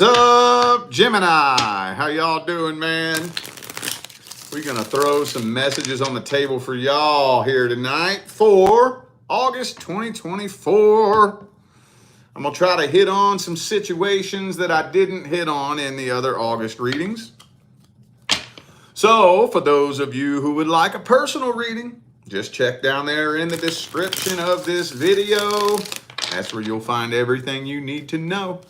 What's up, Gemini? How y'all doing, man? We're gonna throw some messages on the table for y'all here tonight for August 2024. I'm gonna try to hit on some situations that I didn't hit on in the other August readings. So for those of you who would like a personal reading, just check down there in the description of this video. That's where you'll find everything you need to know.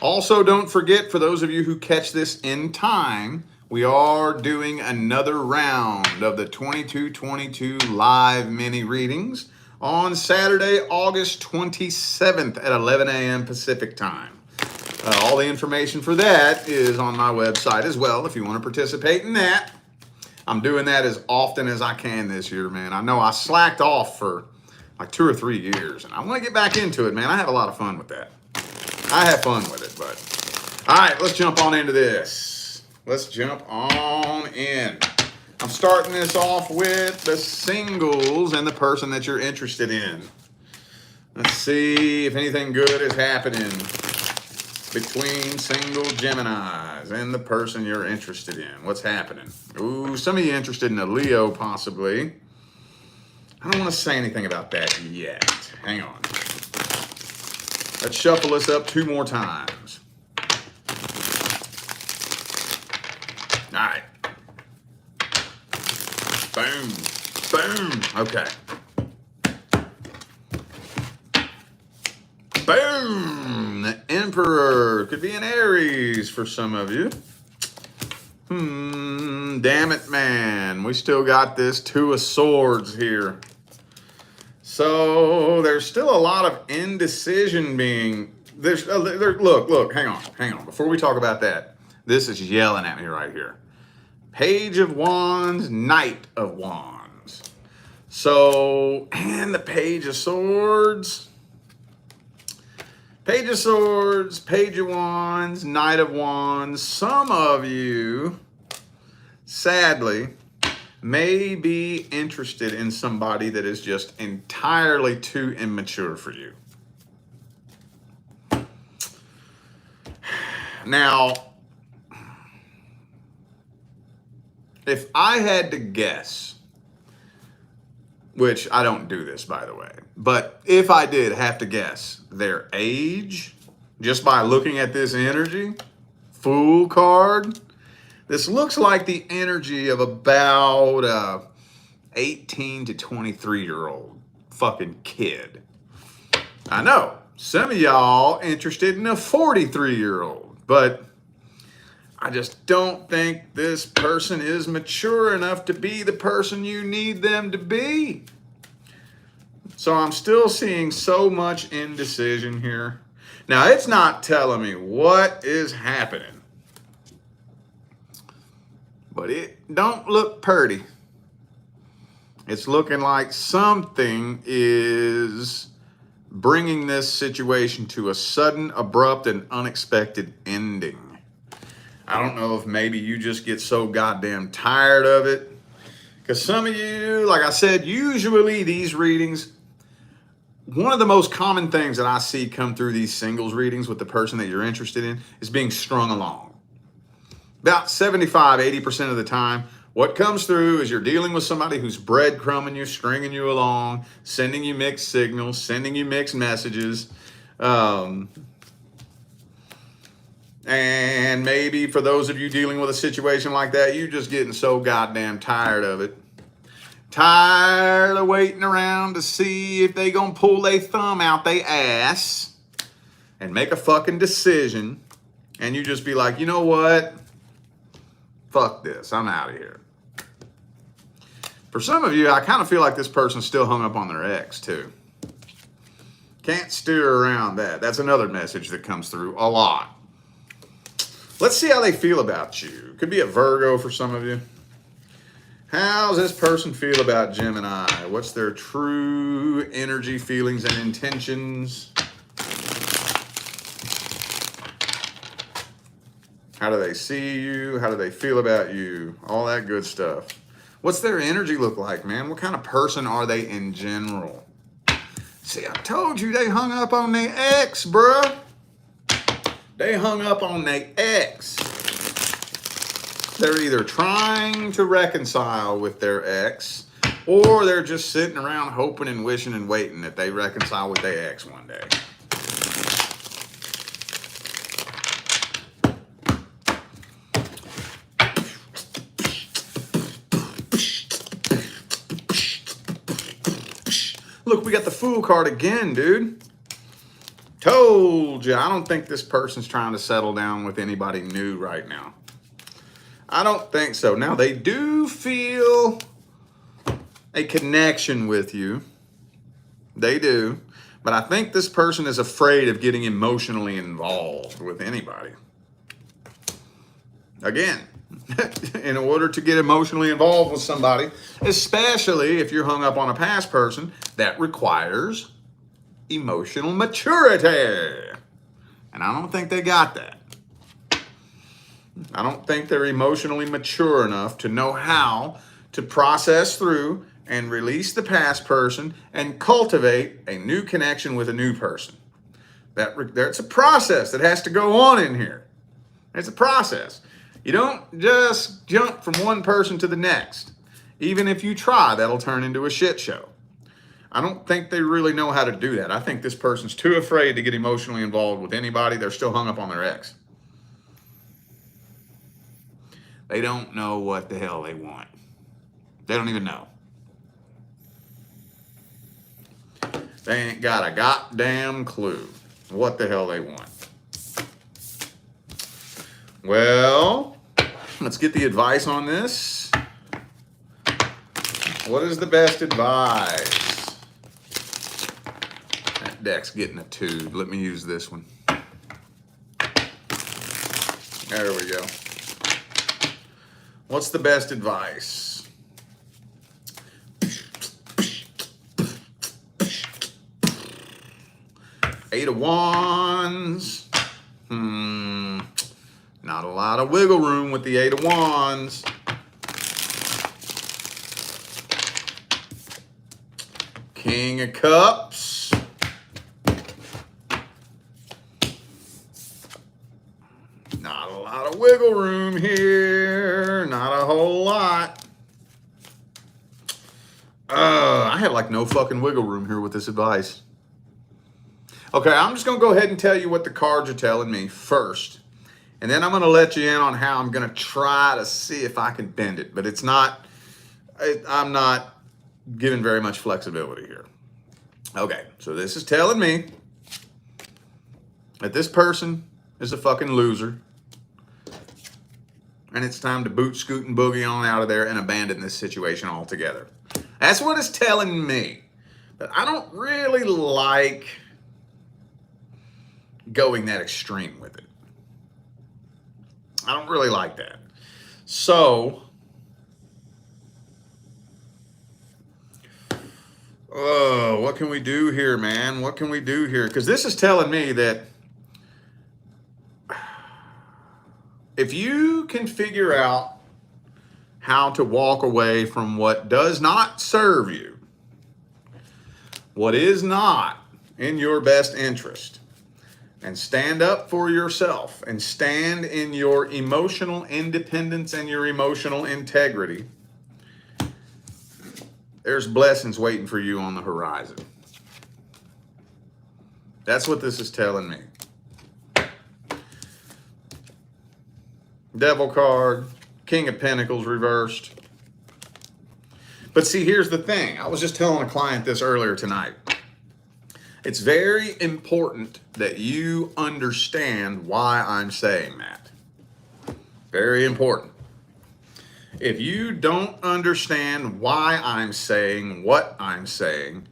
Also, don't forget, for those of you who catch this in time, we are doing another round of the 2222 live mini readings on Saturday, August 27th at 11 a.m. Pacific time. All the information for that is on my website as well if you want to participate in that. I'm doing that as often as I can this year, man. I know I slacked off for like 2 or 3 years, and I want to get back into it, man. I have a lot of fun with that. I have fun with it, but all right, let's jump on into this. Let's jump on in. I'm starting this off with the singles and the person that you're interested in. Let's see if anything good is happening between single Geminis and the person you're interested in. What's happening? Ooh, some of you interested in a Leo, possibly. I don't want to say anything about that yet. Hang on. Let's shuffle this up 2 more times. All right. Boom. Boom. Okay. Boom. The Emperor. Could be an Aries for some of you. Damn it, man. We still got this 2 of Swords here. So there's still a lot of indecision being, look, hang on. Before we talk about that, this is yelling at me right here. Page of Wands, Knight of Wands. So, and the Page of Swords. Page of Swords, Page of Wands, Knight of Wands. Some of you, sadly, may be interested in somebody that is just entirely too immature for you. Now, if I had to guess, which I don't do this, by the way, but if I did have to guess their age, just by looking at this energy, Fool card, this looks like the energy of about 18 to 23-year-old fucking kid. I know, some of y'all interested in a 43-year-old, but I just don't think this person is mature enough to be the person you need them to be. So I'm still seeing so much indecision here. Now, it's not telling me what is happening, but it don't look pretty. It's looking like something is bringing this situation to a sudden, abrupt, and unexpected ending. I don't know if maybe you just get so goddamn tired of it. Because some of you, like I said, usually these readings, one of the most common things that I see come through these singles readings with the person that you're interested in is being strung along. About 75, 80% of the time, what comes through is you're dealing with somebody who's breadcrumbing you, stringing you along, sending you mixed signals, sending you mixed messages. And maybe for those of you dealing with a situation like that, you're just getting so goddamn tired of it. Tired of waiting around to see if they gonna pull their thumb out they ass and make a fucking decision. And you just be like, you know what? Fuck this, I'm out of here. For some of you, I kind of feel like this person's still hung up on their ex too. Can't steer around that. That's another message that comes through a lot. Let's see how they feel about you. Could be a Virgo for some of you. How's this person feel about Gemini? What's their true energy, feelings, and intentions? How do they see you? How do they feel about you? All that good stuff. What's their energy look like, man? What kind of person are they in general? See, I told you they hung up on their ex, bruh. They hung up on their ex. They're either trying to reconcile with their ex, or they're just sitting around hoping and wishing and waiting that they reconcile with their ex one day. Look, we got the Fool card again, dude. Told you, I don't think this person's trying to settle down with anybody new right now. I don't think so. Now, they do feel a connection with you. They do. But I think this person is afraid of getting emotionally involved with anybody. Again, in order to get emotionally involved with somebody, especially if you're hung up on a past person, that requires emotional maturity. And I don't think they got that. I don't think they're emotionally mature enough to know how to process through and release the past person and cultivate a new connection with a new person. That's a process that has to go on in here. It's a process. You don't just jump from one person to the next. Even if you try, that'll turn into a shit show. I don't think they really know how to do that. I think this person's too afraid to get emotionally involved with anybody. They're still hung up on their ex. They don't know what the hell they want. They don't even know. They ain't got a goddamn clue what the hell they want. Well, let's get the advice on this. What is the best advice? That deck's getting a 2. Let me use this one. There we go. What's the best advice? Eight of Wands. Not a lot of wiggle room with the Eight of Wands. King of Cups. Not a lot of wiggle room here. Not a whole lot. I have like no fucking wiggle room here with this advice. Okay, I'm just going to go ahead and tell you what the cards are telling me first. And then I'm going to let you in on how I'm going to try to see if I can bend it. But I'm not given very much flexibility here. Okay, so this is telling me that this person is a fucking loser. And it's time to boot, scoot, and boogie on out of there and abandon this situation altogether. That's what it's telling me. But I don't really like going that extreme with it. I don't really like that. So, what can we do here, man? What can we do here? Because this is telling me that if you can figure out how to walk away from what does not serve you, what is not in your best interest, and stand up for yourself and stand in your emotional independence and your emotional integrity, there's blessings waiting for you on the horizon. That's what this is telling me. Devil card, King of Pentacles reversed. But see, here's the thing. I was just telling a client this earlier tonight. It's very important that you understand why I'm saying that. Very important. If you don't understand why I'm saying what I'm saying,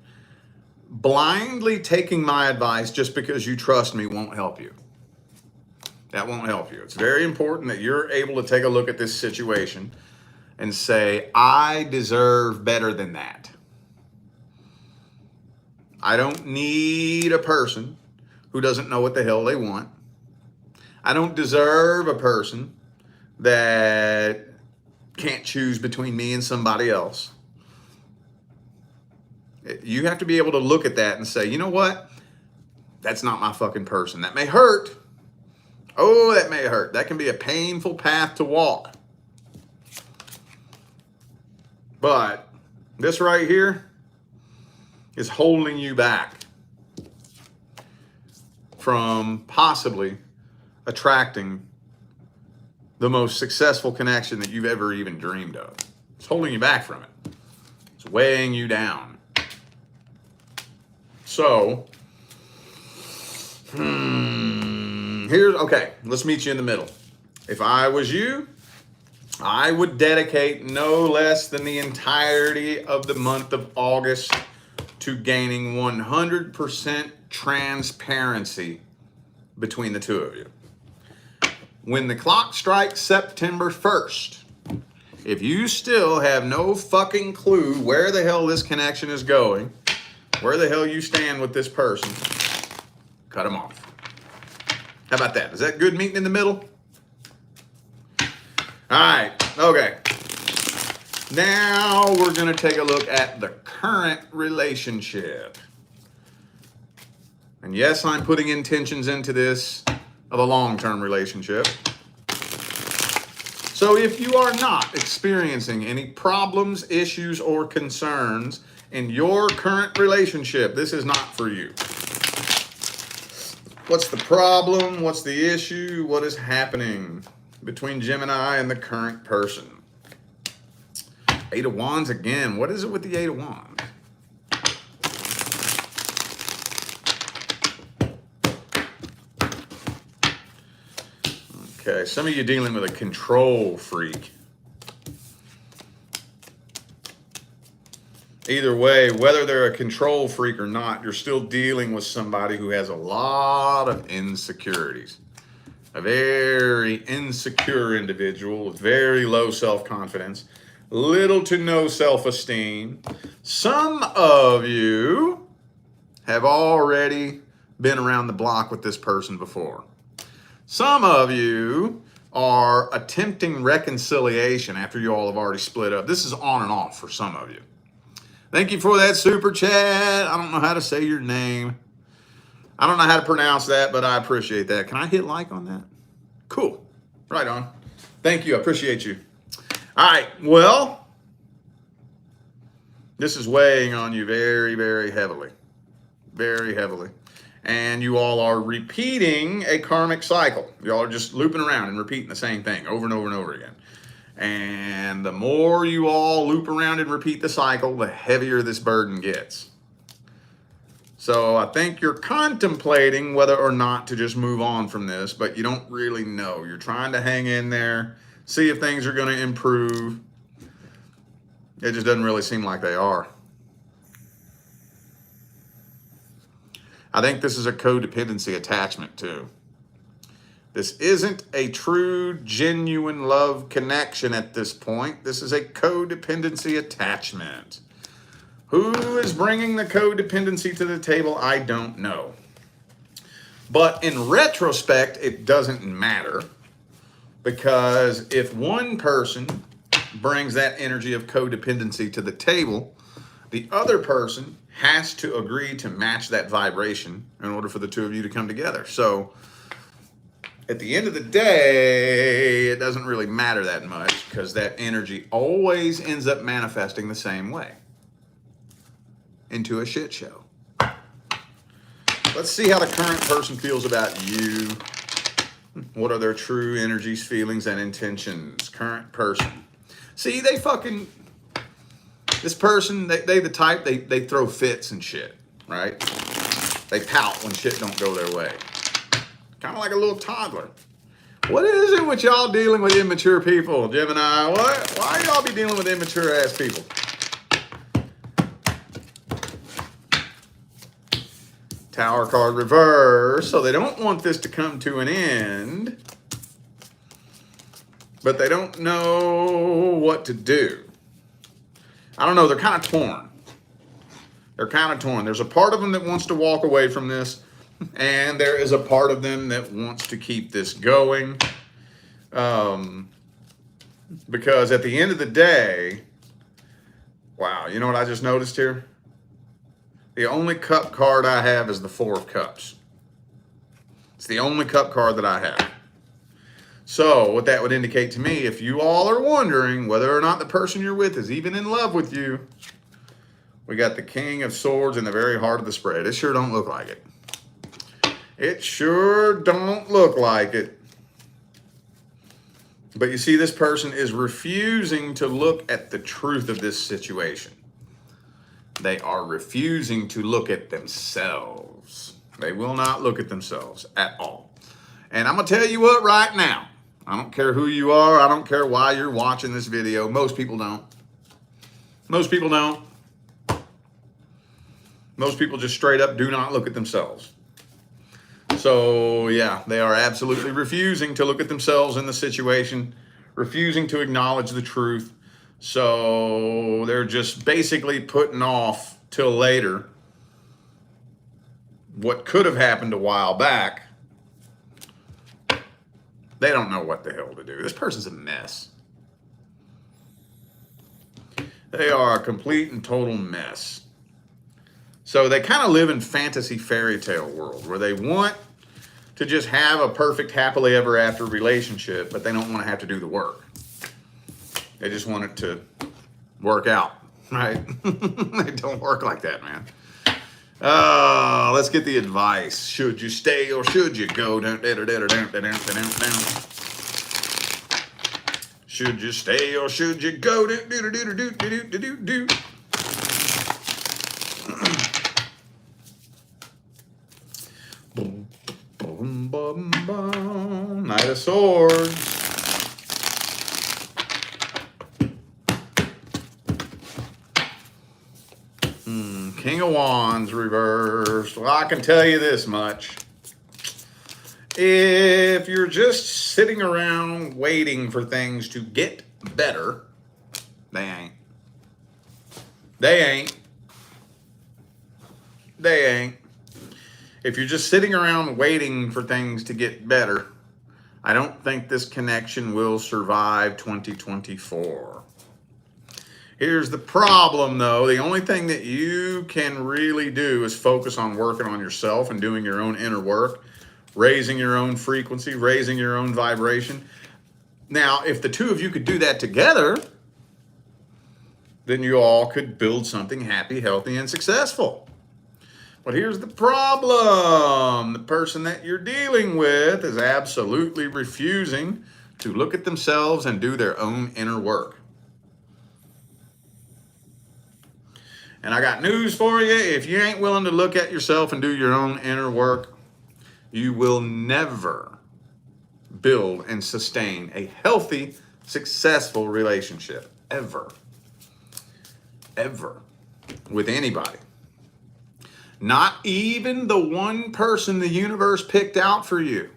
blindly taking my advice just because you trust me won't help you. That won't help you. It's very important that you're able to take a look at this situation and say, I deserve better than that. I don't need a person who doesn't know what the hell they want. I don't deserve a person that can't choose between me and somebody else. You have to be able to look at that and say, you know what? That's not my fucking person. That may hurt, Oh, that may hurt. That can be a painful path to walk. But this right here is holding you back from possibly attracting the most successful connection that you've ever even dreamed of. It's holding you back from it. It's weighing you down. So, okay, let's meet you in the middle. If I was you, I would dedicate no less than the entirety of the month of August to gaining 100% transparency between the two of you. When the clock strikes September 1st, if you still have no fucking clue where the hell this connection is going, where the hell you stand with this person, cut them off. How about that? Is that good meeting in the middle? All right, okay. Now we're going to take a look at the current relationship. And yes, I'm putting intentions into this of a long-term relationship. So if you are not experiencing any problems, issues, or concerns in your current relationship, this is not for you. What's the problem? What's the issue? What is happening between Gemini and the current person? Eight of Wands again. What is it with the Eight of Wands? Okay, some of you dealing with a control freak. Either way, whether they're a control freak or not, you're still dealing with somebody who has a lot of insecurities. A very insecure individual with very low self-confidence, little to no self-esteem. Some of you have already been around the block with this person before. Some of you are attempting reconciliation after you all have already split up. This is on and off for some of you. Thank you for that super chat. I don't know how to say your name. I don't know how to pronounce that, but I appreciate that. Can I hit like on that? Cool. Right on. Thank you. I appreciate you. All right. Well, this is weighing on you very, very heavily. Very heavily. And you all are repeating a karmic cycle. You all are just looping around and repeating the same thing over and over and over again. And the more you all loop around and repeat the cycle, the heavier this burden gets. So I think you're contemplating whether or not to just move on from this, but you don't really know. You're trying to hang in there, see if things are going to improve. It just doesn't really seem like they are. I think this is a codependency attachment too. This isn't a true, genuine love connection at this point. This is a codependency attachment. Who is bringing the codependency to the table? I don't know. But in retrospect, it doesn't matter, because if one person brings that energy of codependency to the table, the other person has to agree to match that vibration in order for the two of you to come together. So at the end of the day, it doesn't really matter that much, because that energy always ends up manifesting the same way, into a shit show. Let's see how the current person feels about you. What are their true energies, feelings, and intentions? Current person. See, this person, they the type, they throw fits and shit, right? They pout when shit don't go their way. Kind of like a little toddler. What is it with y'all dealing with immature people, Gemini? What? Why y'all be dealing with immature ass people? Tower card reverse. So they don't want this to come to an end, but they don't know what to do. I don't know. They're kind of torn. They're kind of torn. There's a part of them that wants to walk away from this, and there is a part of them that wants to keep this going. Because at the end of the day, wow, you know what I just noticed here? The only cup card I have is the Four of Cups. It's the only cup card that I have. So what that would indicate to me, if you all are wondering whether or not the person you're with is even in love with you, we got the King of Swords in the very heart of the spread. It sure don't look like it. It sure don't look like it. But you see, this person is refusing to look at the truth of this situation. They are refusing to look at themselves. They will not look at themselves at all. And I'm going to tell you what right now. I don't care who you are. I don't care why you're watching this video. Most people don't. Most people don't. Most people just straight up do not look at themselves. So, yeah, they are absolutely refusing to look at themselves in the situation, refusing to acknowledge the truth. So they're just basically putting off till later what could have happened a while back. They don't know what the hell to do. This person's a mess. They are a complete and total mess. So they kind of live in fantasy fairy tale world where they want to just have a perfect happily ever after relationship, but they don't want to have to do the work. They just want it to work out, right? They don't work like that, man. Let's get the advice. Should you stay or should you go? Should you stay or should you go? Boom, boom, boom, boom. Knight of Swords. King of Wands reversed. Well, I can tell you this much. If you're just sitting around waiting for things to get better, they ain't. They ain't. They ain't. If you're just sitting around waiting for things to get better, I don't think this connection will survive 2024. Here's the problem, though. The only thing that you can really do is focus on working on yourself and doing your own inner work, raising your own frequency, raising your own vibration. Now, if the two of you could do that together, then you all could build something happy, healthy, and successful. But here's the problem. The person that you're dealing with is absolutely refusing to look at themselves and do their own inner work. And I got news for you. If you ain't willing to look at yourself and do your own inner work, you will never build and sustain a healthy, successful relationship. Ever. Ever. With anybody. Not even the one person the universe picked out for you.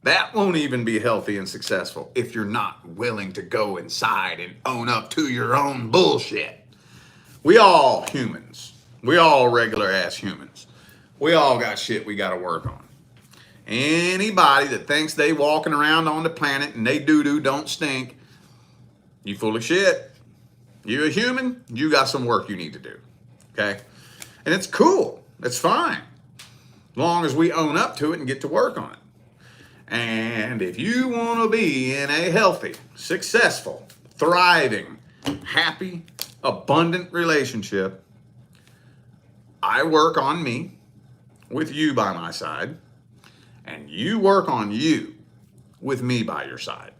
That won't even be healthy and successful if you're not willing to go inside and own up to your own bullshit. We all humans. We all regular ass humans. We all got shit we got to work on. Anybody that thinks they walking around on the planet and they doo-doo don't stink, you full of shit. You a human, you got some work you need to do. Okay? And it's cool. It's fine. As long as we own up to it and get to work on it. And if you want to be in a healthy, successful, thriving, happy, abundant relationship, I work on me with you by my side, and you work on you with me by your side.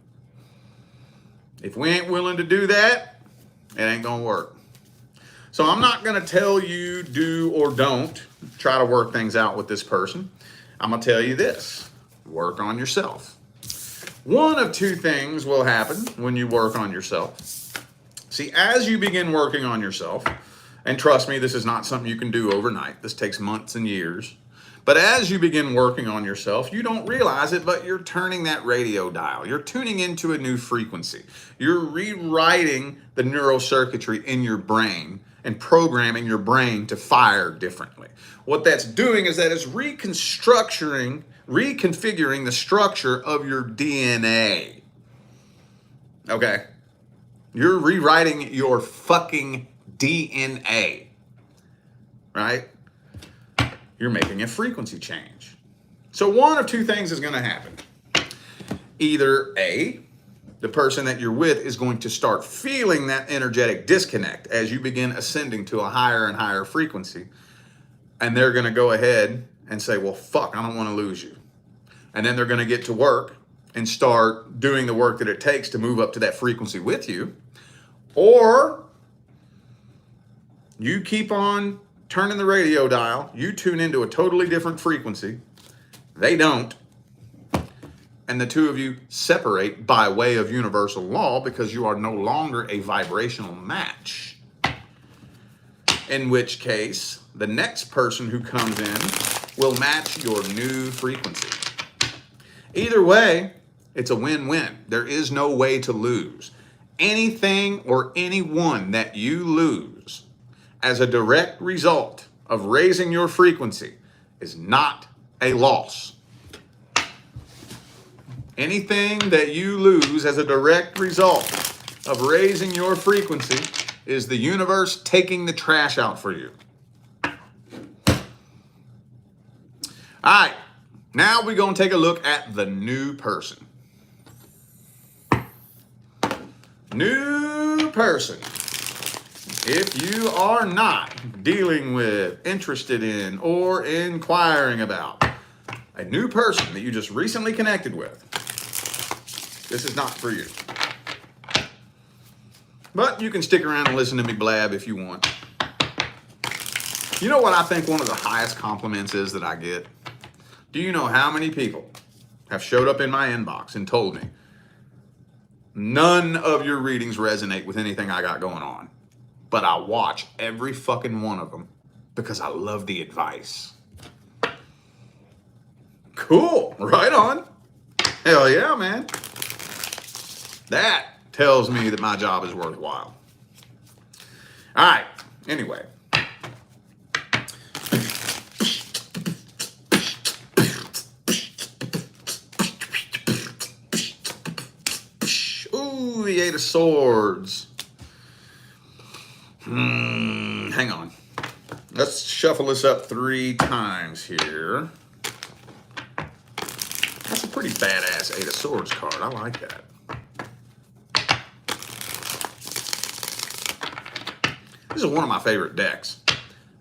If we ain't willing to do that, it ain't gonna work. So I'm not gonna tell you do or don't try to work things out with this person. I'm gonna tell you this: work on yourself. One of two things will happen when you work on yourself. See, as you begin working on yourself, and trust me, this is not something you can do overnight. This takes months and years. But as you begin working on yourself, you don't realize it, but you're turning that radio dial. You're tuning into a new frequency. You're rewriting the neurocircuitry in your brain and programming your brain to fire differently. What that's doing is that it's reconfiguring the structure of your DNA. Okay? You're rewriting your fucking DNA, right? You're making a frequency change. So one of two things is going to happen. Either A, the person that you're with is going to start feeling that energetic disconnect as you begin ascending to a higher and higher frequency. And they're going to go ahead and say, well, fuck, I don't want to lose you. And then they're going to get to work and start doing the work that it takes to move up to that frequency with you. Or you keep on turning the radio dial, you tune into a totally different frequency, they don't, and the two of you separate by way of universal law because you are no longer a vibrational match. In which case, the next person who comes in will match your new frequency. Either way, it's a win-win. There is no way to lose. Anything or anyone that you lose as a direct result of raising your frequency is not a loss. Anything that you lose as a direct result of raising your frequency is the universe taking the trash out for you. All right, now we're going to take a look at the new person. New person. If you are not dealing with, interested in, or inquiring about a new person that you just recently connected with, this is not for you. But you can stick around and listen to me blab if you want. You know what I think one of the highest compliments is that I get? Do you know how many people have showed up in my inbox and told me, none of your readings resonate with anything I got going on, but I watch every fucking one of them because I love the advice. Cool, right on. Hell yeah, man. That tells me that my job is worthwhile. All right, anyway. Ooh, the Eight of Swords. Hang on. Let's shuffle this up 3 times here. That's a pretty badass Eight of Swords card. I like that. This is one of my favorite decks.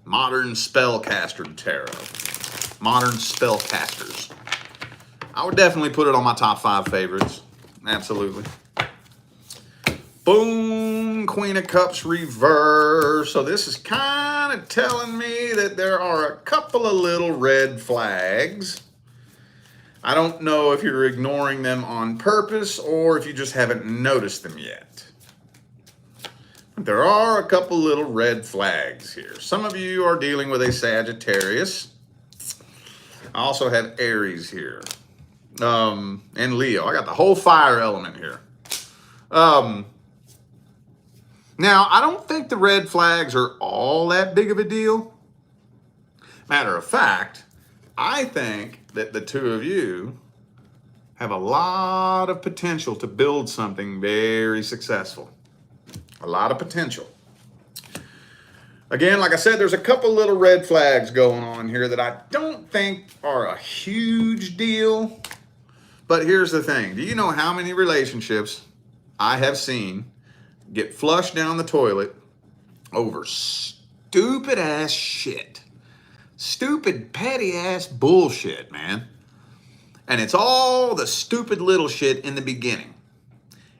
Modern Spellcaster Tarot. Modern Spellcasters. I would definitely put it on my top 5 favorites. Absolutely. Boom, Queen of Cups reverse. So this is kind of telling me that there are a couple of little red flags. I don't know if you're ignoring them on purpose or if you just haven't noticed them yet. But there are a couple little red flags here. Some of you are dealing with a Sagittarius. I also have Aries here. And Leo. I got the whole fire element here. Now, I don't think the red flags are all that big of a deal. Matter of fact, I think that the two of you have a lot of potential to build something very successful. A lot of potential. Again, like I said, there's a couple little red flags going on here that I don't think are a huge deal. But here's the thing. Do you know how many relationships I have seen get flushed down the toilet over stupid ass shit? Stupid, petty ass bullshit, man. And it's all the stupid little shit in the beginning.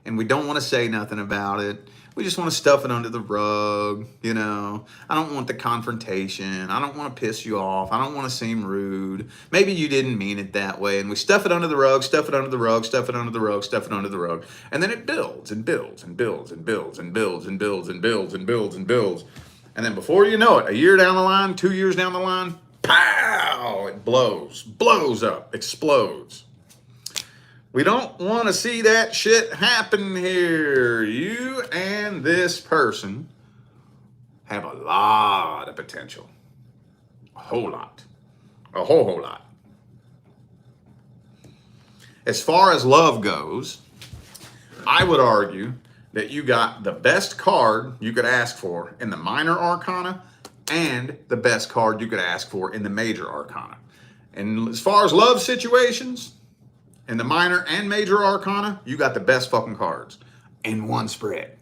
And we don't want to say nothing about it. We just want to stuff it under the rug, you know. I don't want the confrontation. I don't want to piss you off. I don't want to seem rude. Maybe you didn't mean it that way. And we stuff it under the rug, stuff it under the rug, stuff it under the rug, stuff it under the rug. And then it builds and builds and builds and builds and builds and builds and builds and builds and builds. And then before you know it, a year down the line, 2 years down the line, pow, it blows up, explodes. We don't want to see that shit happen here. You and this person have a lot of potential. A whole lot. A whole lot. As far as love goes, I would argue that you got the best card you could ask for in the minor arcana and the best card you could ask for in the major arcana. And as far as love situations, In the minor and major arcana, you got the best fucking cards in one spread.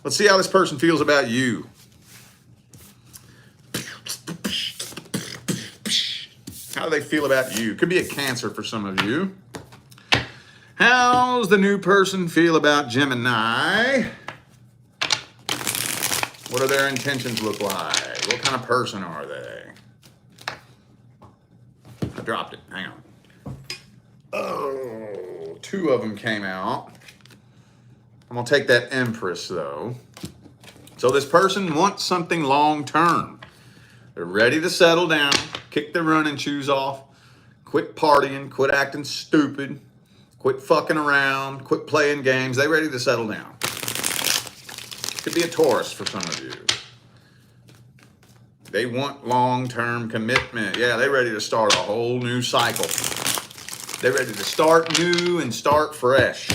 Let's see how this person feels about you. How do they feel about you? Could be a Cancer for some of you. How's the new person feel about Gemini? What do their intentions look like? What kind of person are they? I dropped it. Hang on. Oh, 2 of them came out. I'm going to take that Empress, though. So this person wants something long-term. They're ready to settle down, kick their running shoes off, quit partying, quit acting stupid, quit fucking around, quit playing games. They're ready to settle down. Could be a Taurus for some of you. They want long-term commitment. Yeah, they're ready to start a whole new cycle. They're ready to start new and start fresh.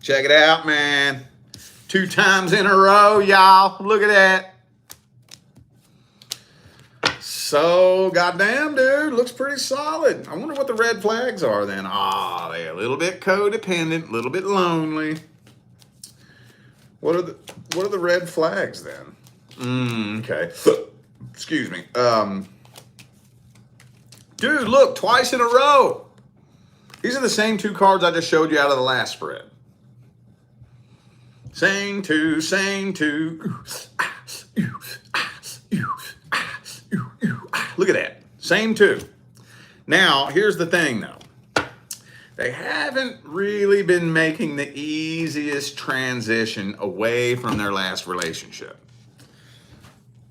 Check it out, man. 2 times in a row, y'all. Look at that. So, goddamn, dude, looks pretty solid. I wonder what the red flags are then. Ah, they're a little bit codependent, a little bit lonely. What are the red flags then? Okay. Excuse me. Dude, look, twice in a row. These are the same 2 cards I just showed you out of the last spread. Same two. Look at that. Same 2. Now, here's the thing, though. They haven't really been making the easiest transition away from their last relationship.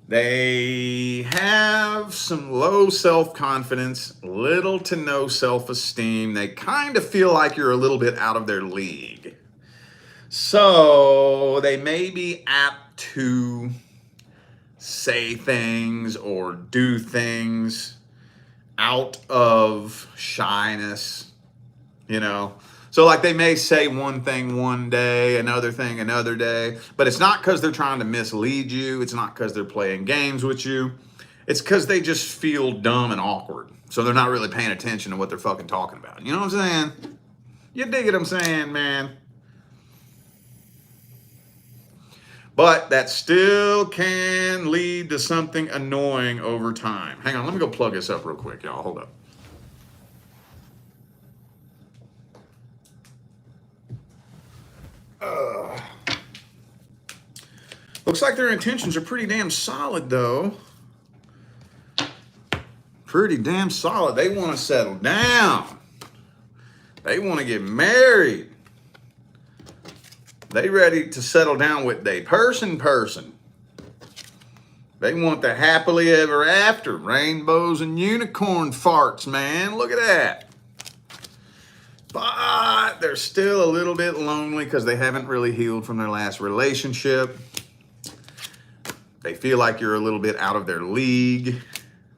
They have some low self-confidence, little to no self-esteem. They kind of feel like you're a little bit out of their league. So they may be apt to say things or do things out of shyness, you know. So like they may say one thing one day, another thing another day, but it's not because they're trying to mislead you. It's not because they're playing games with you. It's because they just feel dumb and awkward. So they're not really paying attention to what they're fucking talking about. You know what I'm saying? You dig what I'm saying, man? But that still can lead to something annoying over time. Hang on, let me go plug this up real quick, y'all. Hold up. Looks like their intentions are pretty damn solid, though. Pretty damn solid. They want to settle down. They want to get married. They ready to settle down with their person. They want the happily ever after. Rainbows and unicorn farts, man. Look at that. But they're still a little bit lonely because they haven't really healed from their last relationship. They feel like you're a little bit out of their league.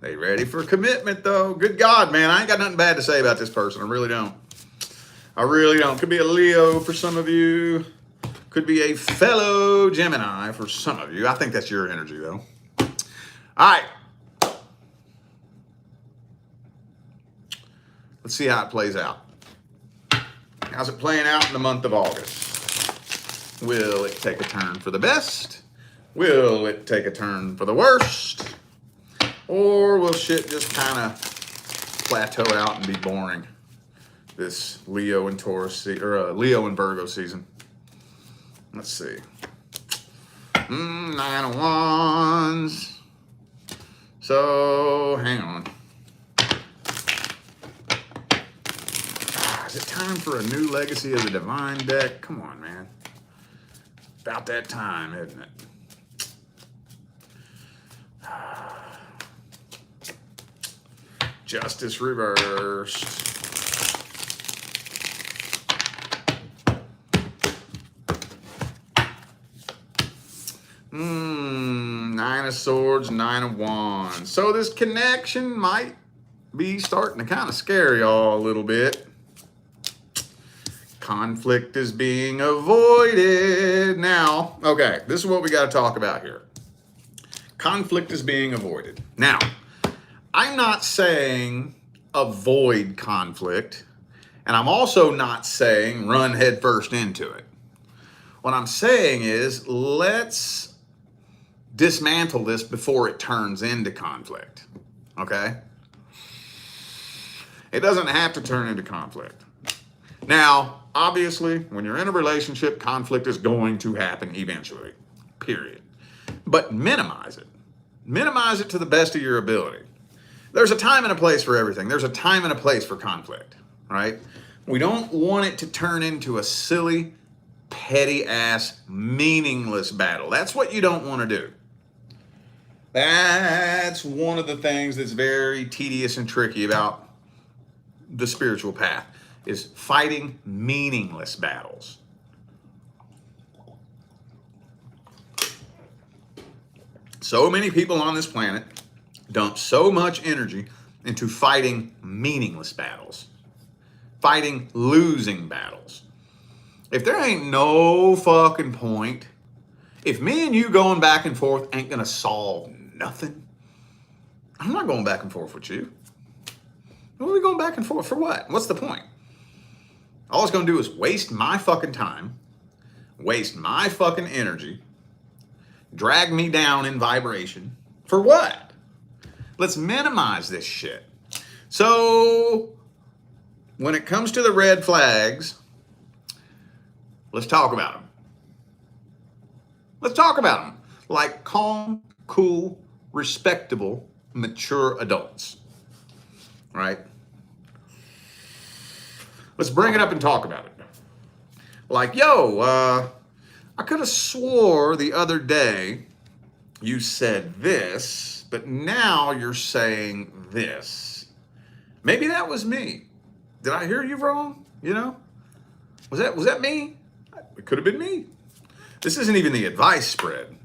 They ready for commitment, though. Good God, man. I ain't got nothing bad to say about this person. I really don't. Could be a Leo for some of you. Could be a fellow Gemini for some of you. I think that's your energy, though. All right. Let's see how it plays out. How's it playing out in the month of August? Will it take a turn for the best? Will it take a turn for the worst? Or will shit just kind of plateau out and be boring this Leo and Taurus Leo and Virgo season? Let's see. 9 of Wands. So, hang on. Is it time for a new Legacy of the Divine deck? Come on, man. About that time, isn't it? Justice reversed. Nine of Swords, 9 of Wands. So this connection might be starting to kind of scare y'all a little bit. Conflict is being avoided. Now, okay, this is what we got to talk about here. Conflict is being avoided. Now, I'm not saying avoid conflict, and I'm also not saying run headfirst into it. What I'm saying is let's dismantle this before it turns into conflict, okay? It doesn't have to turn into conflict. Now, obviously, when you're in a relationship, conflict is going to happen eventually, period. But minimize it. Minimize it to the best of your ability. There's a time and a place for everything. There's a time and a place for conflict, right? We don't want it to turn into a silly, petty-ass, meaningless battle. That's what you don't want to do. That's one of the things that's very tedious and tricky about the spiritual path, is fighting meaningless battles. So many people on this planet dump so much energy into fighting meaningless battles, fighting losing battles. If there ain't no fucking point, if me and you going back and forth ain't gonna solve nothing, I'm not going back and forth with you. What are we going back and forth for? What? What's the point? All it's going to do is waste my fucking time, waste my fucking energy, drag me down in vibration. For what? Let's minimize this shit. So, when it comes to the red flags, let's talk about them. Let's talk about them like calm, cool, respectable, mature adults. Right? Let's bring it up and talk about it. Like, yo, I could have swore the other day you said this, but now you're saying this. Maybe that was me. Did I hear you wrong? You know? Was that me? It could have been me. This isn't even the advice spread.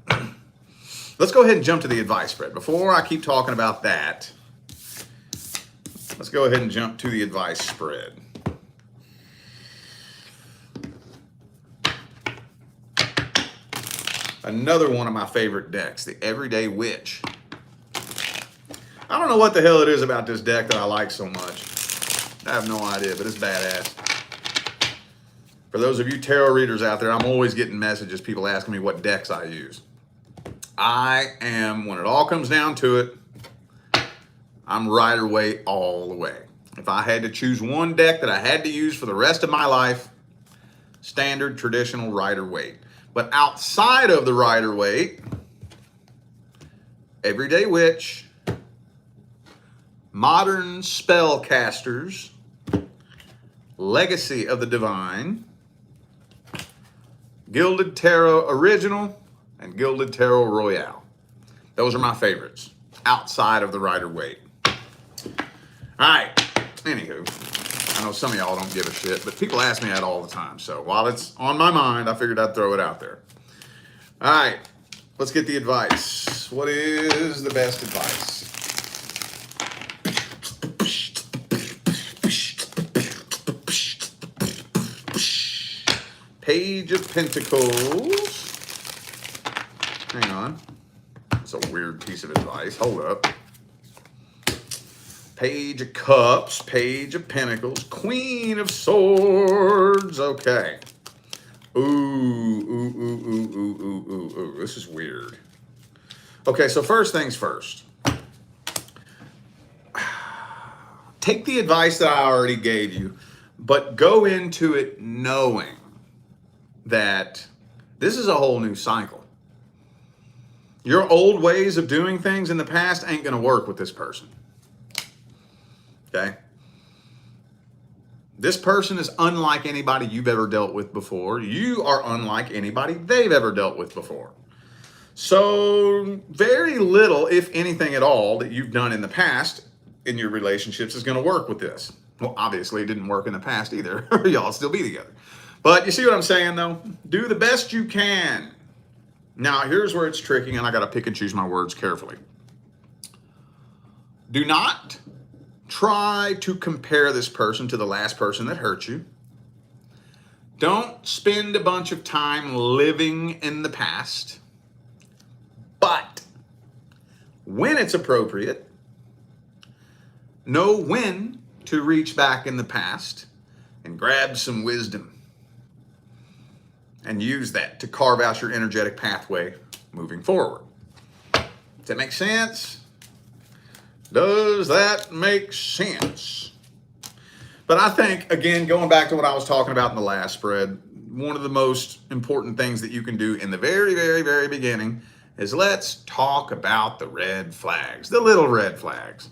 Let's go ahead and jump to the advice spread. Before I keep talking about that, let's go ahead and jump to the advice spread. Another one of my favorite decks, the Everyday Witch. I don't know what the hell it is about this deck that I like so much. I have no idea, but it's badass. For those of you tarot readers out there, I'm always getting messages, people asking me what decks I use. I am, when it all comes down to it, I'm Rider-Waite all the way. If I had to choose one deck that I had to use for the rest of my life, standard, traditional Rider-Waite. But outside of the Rider-Waite, Everyday Witch, Modern Spellcasters, Legacy of the Divine, Gilded Tarot Original, and Gilded Tarot Royale. Those are my favorites, outside of the Rider-Waite. All right, anywho, I know some of y'all don't give a shit, but people ask me that all the time. So while it's on my mind, I figured I'd throw it out there. All right, let's get the advice. What is the best advice? Page of Pentacles. Hang on. That's a weird piece of advice. Hold up. Page of Cups, Page of Pentacles, Queen of Swords. Okay. Ooh. This is weird. Okay, so first things first. Take the advice that I already gave you, but go into it knowing that this is a whole new cycle. Your old ways of doing things in the past ain't going to work with this person. Okay? This person is unlike anybody you've ever dealt with before. You are unlike anybody they've ever dealt with before. So very little, if anything at all, that you've done in the past in your relationships is going to work with this. Well, obviously it didn't work in the past either, or y'all still be together. But you see what I'm saying, though? Do the best you can. Now, here's where it's tricky, and I got to pick and choose my words carefully. Do not try to compare this person to the last person that hurt you. Don't spend a bunch of time living in the past, but when it's appropriate, know when to reach back in the past and grab some wisdom and use that to carve out your energetic pathway moving forward. Does that make sense? Does that make sense? But I think, again, going back to what I was talking about in the last spread, one of the most important things that you can do in the very, very, very beginning is let's talk about the red flags, the little red flags,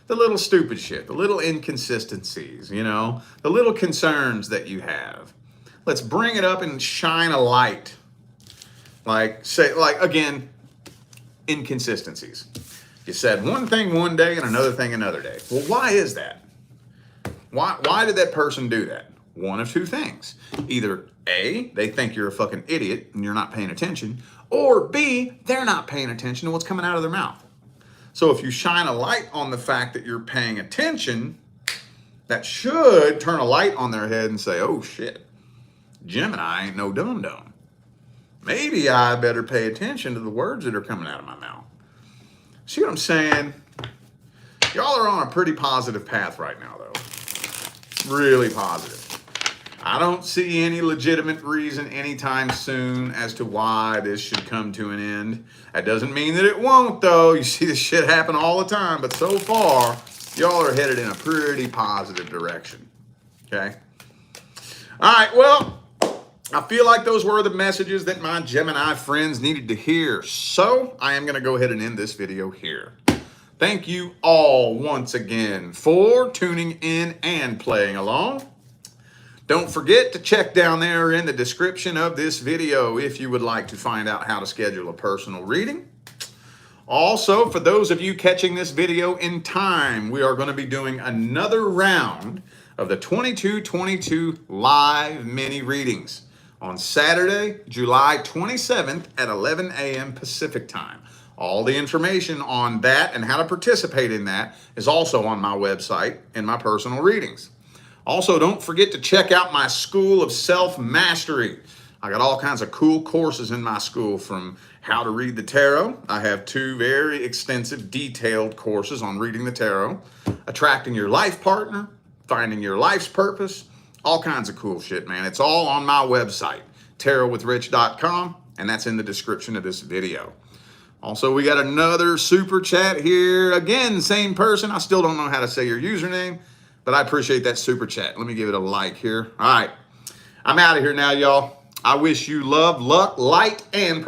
the little stupid shit, the little inconsistencies, you know, the little concerns that you have. Let's bring it up and shine a light. Again, inconsistencies. You said one thing one day and another thing another day. Well, why is that? Why did that person do that? One of two things. Either A, they think you're a fucking idiot and you're not paying attention, or B, they're not paying attention to what's coming out of their mouth. So if you shine a light on the fact that you're paying attention, that should turn a light on their head and say, oh shit, Gemini ain't no dum-dum. Maybe I better pay attention to the words that are coming out of my mouth. See what I'm saying? Y'all are on a pretty positive path right now, though. Really positive. I don't see any legitimate reason anytime soon as to why this should come to an end. That doesn't mean that it won't, though. You see this shit happen all the time. But so far, y'all are headed in a pretty positive direction. Okay? All right, well, I feel like those were the messages that my Gemini friends needed to hear. So I am going to go ahead and end this video here. Thank you all once again for tuning in and playing along. Don't forget to check down there in the description of this video if you would like to find out how to schedule a personal reading. Also, for those of you catching this video in time, we are going to be doing another round of the 2222 live mini readings on Saturday, July 27th at 11 a.m. Pacific time. All the information on that and how to participate in that is also on my website in my personal readings. Also, don't forget to check out my School of Self-Mastery. I got all kinds of cool courses in my school, from how to read the tarot. I have 2 very extensive, detailed courses on reading the tarot, attracting your life partner, finding your life's purpose, all kinds of cool shit, man. It's all on my website, tarotwithrich.com, and that's in the description of this video. Also, we got another super chat here. Again, same person. I still don't know how to say your username, but I appreciate that super chat. Let me give it a like here. All right. I'm out of here now, y'all. I wish you love, luck, light, and